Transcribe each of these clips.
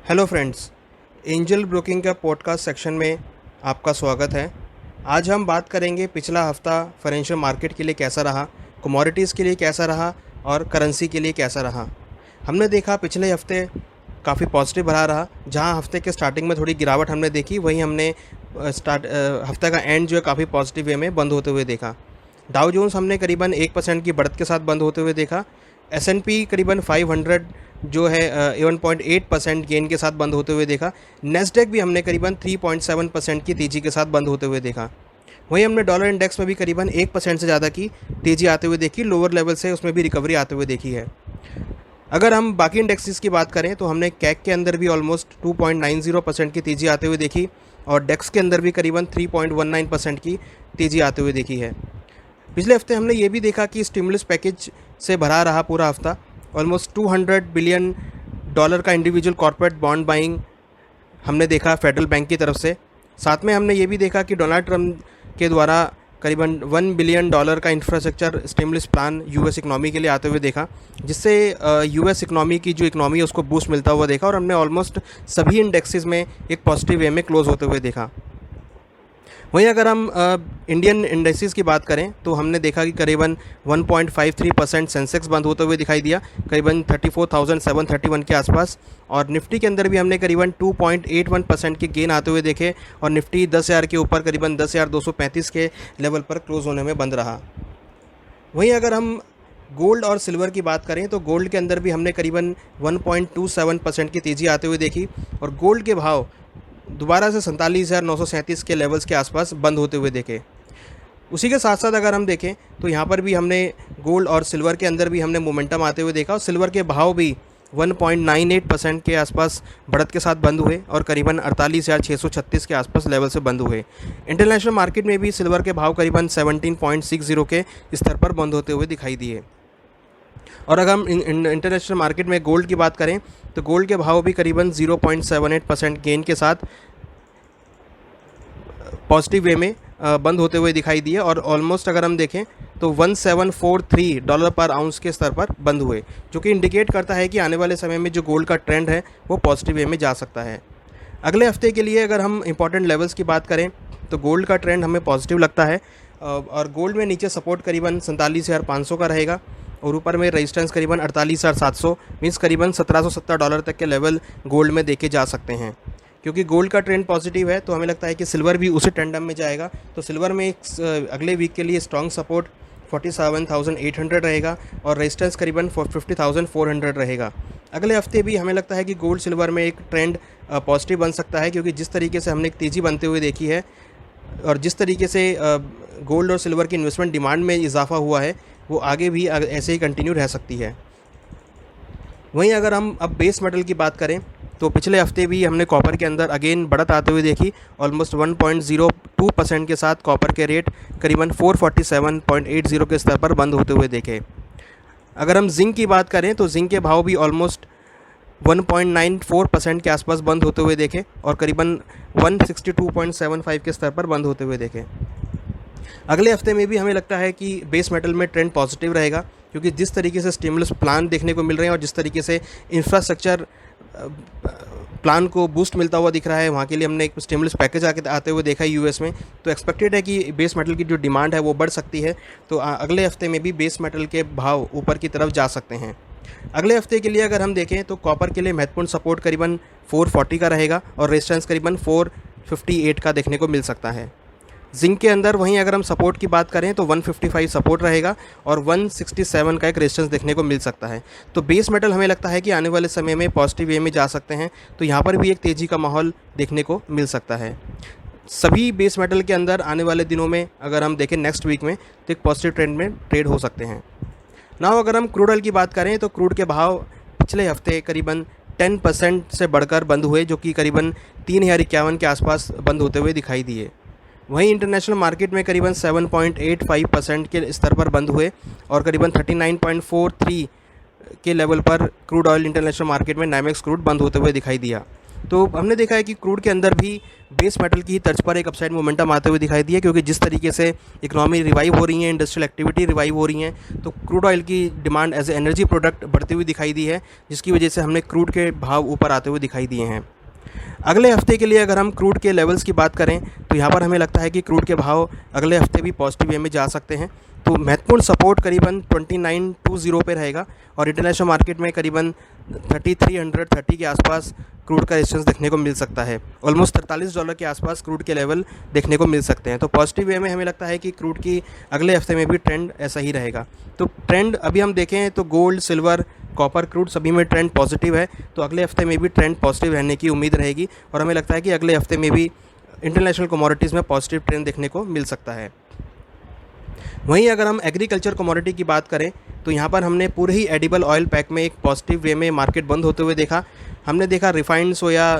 Hello friends, angel broking का podcast section में आपका स्वागत है। आज हम बात करेंगे पिछला हफ्ता फाइनेंशियल मार्केट के लिए कैसा रहा, कमोडिटीज़ के लिए कैसा रहा और करेंसी के लिए कैसा रहा। हमने देखा पिछले हफ्ते काफ़ी पॉजिटिव भरा रहा। जहां हफ्ते के स्टार्टिंग में थोड़ी गिरावट हमने देखी, वहीं हमने हफ्ते का एंड जो है काफ़ी पॉजिटिव वे में बंद होते हुए देखा। डाउ जोन्स हमने करीबन 1% की बढ़त के साथ बंद होते हुए देखा। S&P करीबन 500 जो है 11.8% गेन के साथ बंद होते हुए देखा। नेस्डेक भी हमने करीबन 3.7% की तेज़ी के साथ बंद होते हुए देखा। वहीं हमने डॉलर इंडेक्स में भी करीबन 1% से ज़्यादा की तेज़ी आते हुए देखी। लोअर लेवल से उसमें भी रिकवरी आते हुए देखी है। अगर हम बाकी इंडेक्सेस की बात करें तो हमने कैक के अंदर भी ऑलमोस्ट 2.90% की तेज़ी आते हुए देखी और डेक्स के अंदर भी करीबन 3.19% की तेज़ी आते हुए देखी है। पिछले हफ्ते हमने ये भी देखा कि स्टिमुलस पैकेज से भरा रहा पूरा हफ्ता। ऑलमोस्ट $200 बिलियन का इंडिविजुअल कॉर्पोरेट बॉन्ड बाइंग हमने देखा फेडरल बैंक की तरफ से। साथ में हमने ये भी देखा कि डोनाल्ड ट्रम्प के द्वारा करीबन $1 बिलियन का infrastructure stimulus plan US economy के लिए आते हुए देखा, जिससे यूएस इकनॉमी की जो इकनॉमी है उसको बूस्ट मिलता हुआ देखा। और हमने ऑलमोस्ट सभी इंडेक्सेस में एक पॉजिटिव वे में क्लोज होते हुए देखा। वहीं अगर हम इंडियन इंडेक्सेस की बात करें तो हमने देखा कि करीबन 1.53% सेंसेक्स बंद होते हुए दिखाई दिया, करीबन 34,731 के आसपास। और निफ्टी के अंदर भी हमने करीबन 2.81% के गेन आते हुए देखे और निफ्टी 10,000 के ऊपर करीबन 10,235 के लेवल पर क्लोज होने में बंद रहा। वहीं अगर हम गोल्ड और सिल्वर की बात करें तो गोल्ड के अंदर भी हमने करीबन 1.27% की तेज़ी आते हुए देखी और गोल्ड के भाव दोबारा से 47,937 के लेवल्स के आसपास बंद होते हुए देखे। उसी के साथ साथ अगर हम देखें तो यहाँ पर भी हमने गोल्ड और सिल्वर के अंदर भी हमने मोमेंटम आते हुए देखा और सिल्वर के भाव भी 1.98% के आसपास बढ़त के साथ बंद हुए और करीबन 48,636 के आसपास लेवल से बंद हुए। इंटरनेशनल मार्केट में भी सिल्वर के भाव करीबन 17.60 के स्तर पर बंद होते हुए दिखाई दिए। और अगर हम इंटरनेशनल मार्केट में गोल्ड की बात करें तो गोल्ड के भाव भी करीबन 0.78% गेन के साथ पॉजिटिव वे में बंद होते हुए दिखाई दिए और ऑलमोस्ट अगर हम देखें तो $1,743 पर आउंस के स्तर पर बंद हुए, जो कि इंडिकेट करता है कि आने वाले समय में जो गोल्ड का ट्रेंड है वो पॉजिटिव वे में जा सकता है। अगले हफ्ते के लिए अगर हम इंपॉर्टेंट लेवल्स की बात करें तो गोल्ड का ट्रेंड हमें पॉजिटिव लगता है और गोल्ड में नीचे सपोर्ट करीबन 47,500 का रहेगा और ऊपर में रेजिस्टेंस करीबन 48,700 मीन्स करीबन $1,770 तक के लेवल गोल्ड में देखे जा सकते हैं। क्योंकि गोल्ड का ट्रेंड पॉजिटिव है तो हमें लगता है कि सिल्वर भी उसी टेंडम में जाएगा। तो सिल्वर में एक अगले वीक के लिए स्ट्रॉन्ग सपोर्ट 47,800 रहेगा और रेजिस्टेंस करीबन 50,400 रहेगा। अगले हफ्ते भी हमें लगता है कि गोल्ड सिल्वर में एक ट्रेंड पॉजिटिव बन सकता है, क्योंकि जिस तरीके से हमने एक तेज़ी बनते हुए देखी है और जिस तरीके से गोल्ड और सिल्वर की इन्वेस्टमेंट डिमांड में इजाफा हुआ है वो आगे भी ऐसे ही कंटिन्यू रह सकती है। वहीं अगर हम अब बेस मेटल की बात करें तो पिछले हफ्ते भी हमने कॉपर के अंदर अगेन बढ़त आते हुए देखी। ऑलमोस्ट 1.02% के साथ कॉपर के रेट करीबन 447.80 के स्तर पर बंद होते हुए देखे। अगर हम जिंक की बात करें तो जिंक के भाव भी ऑलमोस्ट 1.94% के आसपास बंद होते हुए देखे और करीबन 162.75 के स्तर पर बंद होते हुए देखे। अगले हफ्ते में भी हमें लगता है कि बेस मेटल में ट्रेंड पॉजिटिव रहेगा, क्योंकि जिस तरीके से स्टिमुलस प्लान देखने को मिल रहे हैं और जिस तरीके से इंफ्रास्ट्रक्चर प्लान को बूस्ट मिलता हुआ दिख रहा है, वहाँ के लिए हमने एक स्टिमुलस पैकेज आते हुए देखा है यूएस में। तो एक्सपेक्टेड है कि बेस मेटल की जो डिमांड है वो बढ़ सकती है। तो अगले हफ्ते में भी बेस मेटल के भाव ऊपर की तरफ जा सकते हैं। अगले हफ्ते के लिए अगर हम देखें तो कॉपर के लिए महत्वपूर्ण सपोर्ट करीबन 440 का रहेगा और रेजिस्टेंस करीबन 458 का देखने को मिल सकता है। जिंक के अंदर वहीं अगर हम सपोर्ट की बात करें तो 155 सपोर्ट रहेगा और 167 का एक रेजिस्टेंस देखने को मिल सकता है। तो बेस मेटल हमें लगता है कि आने वाले समय में पॉजिटिव वे में जा सकते हैं, तो यहाँ पर भी एक तेज़ी का माहौल देखने को मिल सकता है। सभी बेस मेटल के अंदर आने वाले दिनों में अगर हम देखें नेक्स्ट वीक में तो एक पॉजिटिव ट्रेंड में ट्रेड हो सकते हैं। नाउ अगर हम क्रूड ऑयल की बात करें तो क्रूड के भाव पिछले हफ्ते करीबन 10% से बढ़कर बंद हुए, जो कि करीबन 3,051 के आसपास बंद होते हुए दिखाई दिए। वहीं इंटरनेशनल मार्केट में करीबन 7.85% के स्तर पर बंद हुए और करीबन 39.43 के लेवल पर क्रूड ऑयल इंटरनेशनल मार्केट में नाइमेक्स क्रूड बंद होते हुए दिखाई दिया। तो हमने देखा है कि क्रूड के अंदर भी बेस मेटल की ही तर्ज पर एक अपसाइड मोमेंटम आते हुए दिखाई दिया, क्योंकि जिस तरीके से इकोनॉमी रिवाइव हो रही है, इंडस्ट्रियल एक्टिविटी रिवाइव हो रही है, तो क्रूड ऑयल की demand as a energy product बढ़ती हुई दिखाई दी है, जिसकी वजह से हमने क्रूड के भाव ऊपर आते हुए दिखाई दिए हैं। अगले हफ्ते के लिए अगर हम क्रूड के लेवल्स की बात करें तो यहाँ पर हमें लगता है कि क्रूड के भाव अगले हफ्ते भी पॉजिटिव वे में जा सकते हैं। तो महत्वपूर्ण सपोर्ट करीबन 2920 पे रहेगा और इंटरनेशनल मार्केट में करीबन 3330 के आसपास क्रूड का रेजिस्टेंस देखने को मिल सकता है। ऑलमोस्ट $43 के आसपास क्रूड के लेवल देखने को मिल सकते हैं। तो पॉजिटिव वे में हमें लगता है कि क्रूड की अगले हफ्ते में भी ट्रेंड ऐसा ही रहेगा। तो ट्रेंड अभी हम देखें तो गोल्ड, सिल्वर, कॉपर, क्रूड सभी में ट्रेंड पॉजिटिव है, तो अगले हफ्ते में भी ट्रेंड पॉजिटिव रहने की उम्मीद रहेगी और हमें लगता है कि अगले हफ्ते में भी इंटरनेशनल कमोडिटीज़ में पॉजिटिव ट्रेंड देखने को मिल सकता है। वहीं अगर हम एग्रीकल्चर कमोडिटी की बात करें तो यहाँ पर हमने पूरे ही एडिबल ऑयल पैक में एक पॉजिटिव वे में मार्केट बंद होते हुए देखा। हमने देखा रिफाइंड सोया,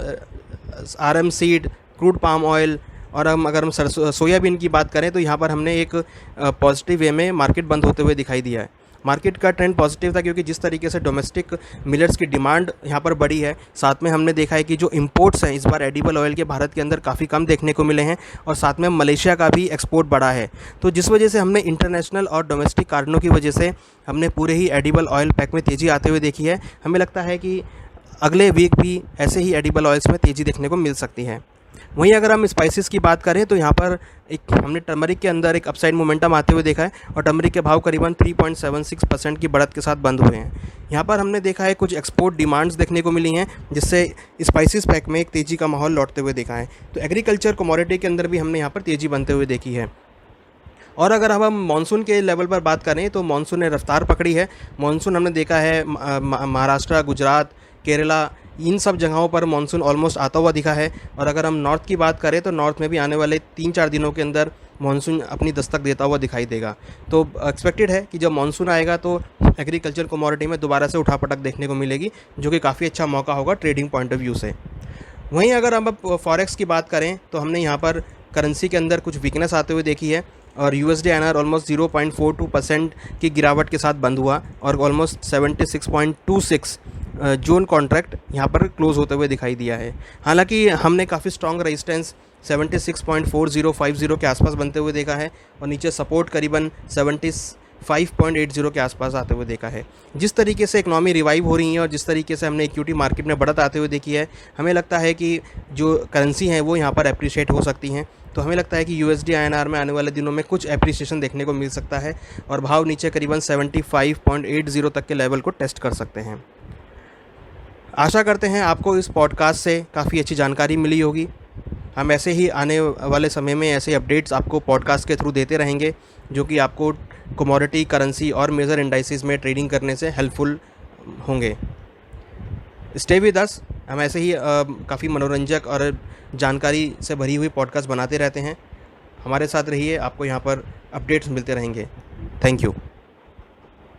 RM seed, crude palm oil और अगर हम सोयाबीन की बात करें तो यहाँ पर हमने एक पॉजिटिव वे में मार्केट बंद होते हुए दिखाई दिया है। मार्केट का ट्रेंड पॉजिटिव था क्योंकि जिस तरीके से डोमेस्टिक मिलर्स की डिमांड यहाँ पर बढ़ी है, साथ में हमने देखा है कि जो इंपोर्ट्स हैं इस बार एडिबल ऑयल के भारत के अंदर काफ़ी कम देखने को मिले हैं और साथ में मलेशिया का भी एक्सपोर्ट बढ़ा है। तो जिस वजह से हमने इंटरनेशनल और डोमेस्टिक कारणों की वजह से हमने पूरे ही एडिबल ऑयल पैक में तेज़ी आते हुए देखी है। हमें लगता है कि अगले वीक भी ऐसे ही एडिबल ऑयल्स में तेज़ी देखने को मिल सकती है। वहीं अगर हम स्पाइसेस की बात करें तो यहाँ पर एक हमने टर्मरिक के अंदर एक अपसाइड मोमेंटम आते हुए देखा है और टर्मरिक के भाव करीबन 3.76% की बढ़त के साथ बंद हुए हैं। यहाँ पर हमने देखा है कुछ एक्सपोर्ट डिमांड्स देखने को मिली हैं, जिससे स्पाइसेस पैक में एक तेज़ी का माहौल लौटते हुए देखा है। तो एग्रीकल्चर कमोडिटी के अंदर भी हमने यहाँ पर तेज़ी बनते हुए देखी है। और अगर हम मानसून के लेवल पर बात करें तो मानसून ने रफ्तार पकड़ी है। मानसून हमने देखा है महाराष्ट्र, गुजरात, केरला, इन सब जगहों पर मानसून ऑलमोस्ट आता हुआ दिखा है। और अगर हम नॉर्थ की बात करें तो नॉर्थ में भी आने वाले 3-4 दिनों के अंदर मानसून अपनी दस्तक देता हुआ दिखाई देगा। तो एक्सपेक्टेड है कि जब मानसून आएगा तो एग्रीकल्चर कमोडिटी में दोबारा से उठापटक देखने को मिलेगी, जो कि काफ़ी अच्छा मौका होगा ट्रेडिंग पॉइंट ऑफ व्यू से। वहीं अगर हम अब फॉरेक्स की बात करें तो हमने यहाँ पर करेंसी के अंदर कुछ वीकनेस आते हुए देखी है और USD INR ऑलमोस्ट 0.42% की गिरावट के साथ बंद हुआ और ऑलमोस्ट 76.26 जोन कॉन्ट्रैक्ट यहाँ पर क्लोज होते हुए दिखाई दिया है। हालांकि हमने काफ़ी स्ट्रॉन्ग रेजिस्टेंस 76.4050 के आसपास बनते हुए देखा है और नीचे सपोर्ट करीबन 75.80 के आसपास आते हुए देखा है। जिस तरीके से इकनॉमी रिवाइव हो रही है और जिस तरीके से हमने इक्विटी मार्केट में बढ़त आते हुए देखी है, हमें लगता है कि जो करेंसी हैं वो यहाँ पर अप्रिशिएट हो सकती हैं। तो हमें लगता है कि USD INR में आने वाले दिनों में कुछ एप्रिसिएशन देखने को मिल सकता है और भाव नीचे करीबन 75.80 तक के लेवल को टेस्ट कर सकते हैं। आशा करते हैं आपको इस पॉडकास्ट से काफ़ी अच्छी जानकारी मिली होगी। हम ऐसे ही आने वाले समय में ऐसे अपडेट्स आपको पॉडकास्ट के थ्रू देते रहेंगे, जो कि आपको कमोडिटी, करेंसी और मेजर इंडाइसेस में ट्रेडिंग करने से हेल्पफुल होंगे। Stay with us. हम ऐसे ही काफ़ी मनोरंजक और जानकारी से भरी हुई पॉडकास्ट बनाते रहते हैं। हमारे साथ रहिए, आपको यहाँ पर अपडेट्स मिलते रहेंगे। Thank you.